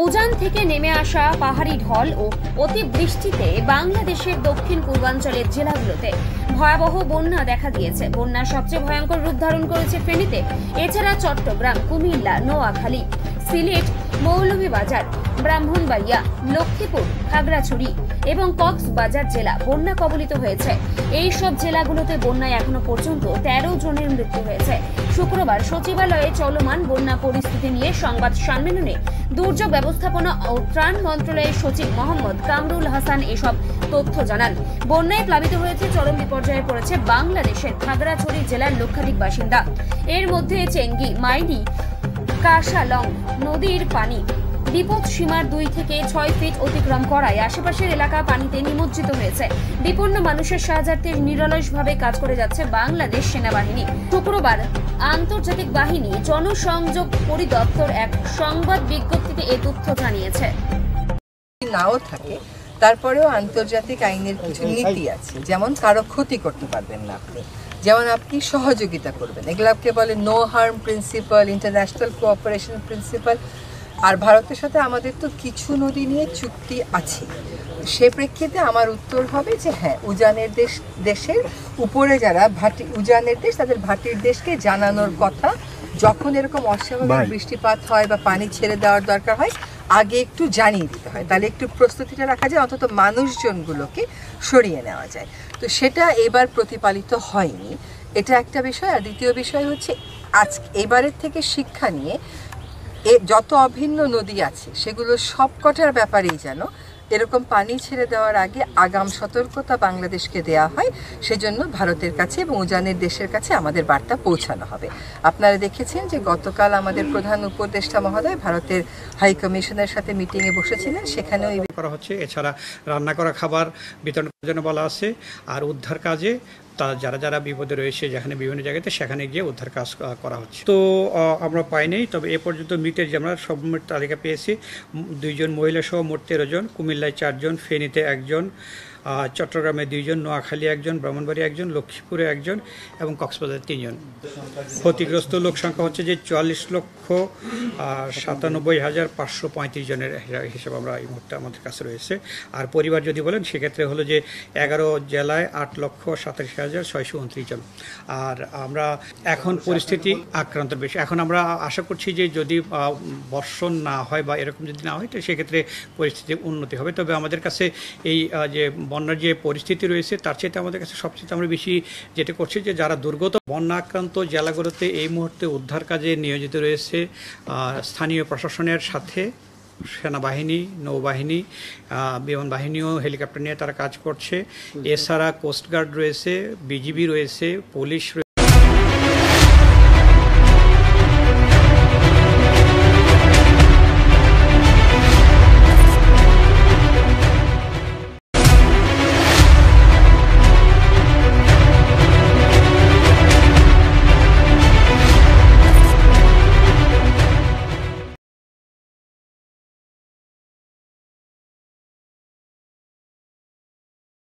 উজান থেকে নেমে আসা পাহাড়ি ঢল ও অতিবৃষ্টিতে বাংলাদেশের দক্ষিণ পূর্বাঞ্চলের জেলাগুলোতে ভয়াবহ বন্যা দেখা দিয়েছে। বন্যার সবচেয়ে ভয়ঙ্কর রূপ ধারণ করেছে ফেনীতে। এছাড়া চট্টগ্রাম, কুমিল্লা, নোয়াখালী, সিলেট, মৌলভীবাজার, ব্রাহ্মণবাড়িয়া, লক্ষ্মীপুর, খাগড়াছড়ি এবং কক্সবাজার জেলা বন্যা কবলিত হয়েছে। এই সব জেলাগুলোতে বন্যায় এখনো পর্যন্ত 13 জনের মৃত্যু হয়েছে। শুক্রবার সচিবালয়ে চলমান বন্যা পরিস্থিতি নিয়ে সংবাদ সম্মেলনে দুর্যোগ ব্যবস্থাপনা ও ত্রাণ মন্ত্রণালয়ের সচিব মোহাম্মদ কামরুল হাসান এসব তথ্য জানান। বন্যায় প্লাবিত হয়েছে, চরম বিপর্যয়ে পড়েছে বাংলাদেশের খাগড়াছড়ি জেলার লক্ষাধিক বাসিন্দা। এর মধ্যে চেঙ্গি, মাইনি, কাশালং নদীর পানি বিপদ সীমার 2 থেকে 6 ফিট অতিক্রম করায় আশেপাশের এলাকা পানিতে নিমজ্জিত হয়েছে। বিপন্ন মানুষের সাহায্যার্থে নিরলসভাবে কাজ করে যাচ্ছে বাংলাদেশ সেনাবাহিনী। শুক্রবার আন্তর্জাতিক বাহিনী জনসংযোগ পরিদপ্তর এক সংবাদ বিজ্ঞপ্তিতে এ তথ্য জানিয়েছে। নাও থাকে, তারপরেও আন্তর্জাতিক আইনের কিছু নীতি আছে, যেমন কারো ক্ষতি করতে পারবেন না আপনি, যেমন আপনি সহযোগিতা করবেন। এগুলোকে বলে no harm principle, international cooperation principle. আর ভারতের সাথে আমাদের তো কিছু নদী নিয়ে চুক্তি আছে। সে প্রেক্ষিতে আমার উত্তর হবে যে হ্যাঁ, উজানের দেশের উপরে যারা উজানের দেশ, তাদের ভাটির দেশকে জানানোর কথা, যখন এরকম অস্বাভাবিক বৃষ্টিপাত হয় বা পানি ছেড়ে দেওয়ার দরকার হয়, আগে একটু জানিয়ে দিতে হয়, তাহলে একটু প্রস্তুতিটা রাখা যায়, অন্তত মানুষজনগুলোকে সরিয়ে নেওয়া যায়। তো সেটা এবার প্রতিপালিত হয়নি, এটা একটা বিষয়। আর দ্বিতীয় বিষয় হচ্ছে এবারের থেকে শিক্ষা নিয়ে যত অভিন্ন নদী আছে সেগুলো সবকটার ব্যাপারেই যেন এরকম পানি ছেড়ে দেওয়ার আগে আগাম সতর্কতা বাংলাদেশকে দেয়া হয়। সেজন্য ভারতের কাছে এবং উজানের দেশের কাছে আমাদের বার্তা পৌঁছানো হবে। আপনারা দেখেছেন যে গতকাল আমাদের প্রধান উপদেষ্টা মহোদয় ভারতের হাই কমিশনের সাথে মিটিংয়ে বসেছিলেন, সেখানেও করা হচ্ছে। এছাড়া রান্না করা খাবার বিতরণ করার জন্য বলা আছে। আর উদ্ধার কাজে যারা যারা বিপদে রয়েছে, যেখানে বিভিন্ন জায়গাতে, সেখানে গিয়ে উদ্ধার কাজ করা হচ্ছে। তো আমরা পাইনি, তবে এ পর্যন্ত মৃতের যে আমরা সব তালিকা পেয়েছি 2 জন মহিলা সহ মোট 13 জন। কুমিল্লায় 4 জন, ফেনীতে 1 জন, চট্টগ্রামে 2 জন, নোয়াখালী 1 জন, ব্রাহ্মণবাড়িয়া 1 জন, লক্ষ্মীপুরে 1 জন এবং কক্সবাজারে 3 জন। ক্ষতিগ্রস্ত লোক সংখ্যা হচ্ছে যে 44,97,535 জনের হিসাব আমরা এই মুহূর্তে আমাদের কাছে রয়েছে। আর পরিবার যদি বলেন, সেক্ষেত্রে হলো যে 11 জেলায় 8,87,629 জন। আর আমরা এখন পরিস্থিতি আক্রান্ত বেশি। এখন আমরা আশা করছি যে যদি বর্ষণ না হয় বা এরকম যদি না হয়, তো সেক্ষেত্রে পরিস্থিতি উন্নতি হবে। তবে আমাদের কাছে এই যে বন্যার যে পরিস্থিতি রয়েছে, তার চেয়ে আমাদের কাছে সবচেয়ে আমরা বেশি যেটা করছি যে যারা দুর্গত বন্যা আক্রান্ত জেলাগুলোতে এই মুহূর্তে উদ্ধার কাজে নিয়োজিত রয়েছে স্থানীয় প্রশাসনের সাথে সেনাবাহিনী, নৌবাহিনী, বিমান বাহিনীও হেলিকপ্টার নিয়ে তারা কাজ করছে। এছাড়া কোস্টগার্ড রয়েছে, বিজিবি রয়েছে, পুলিশ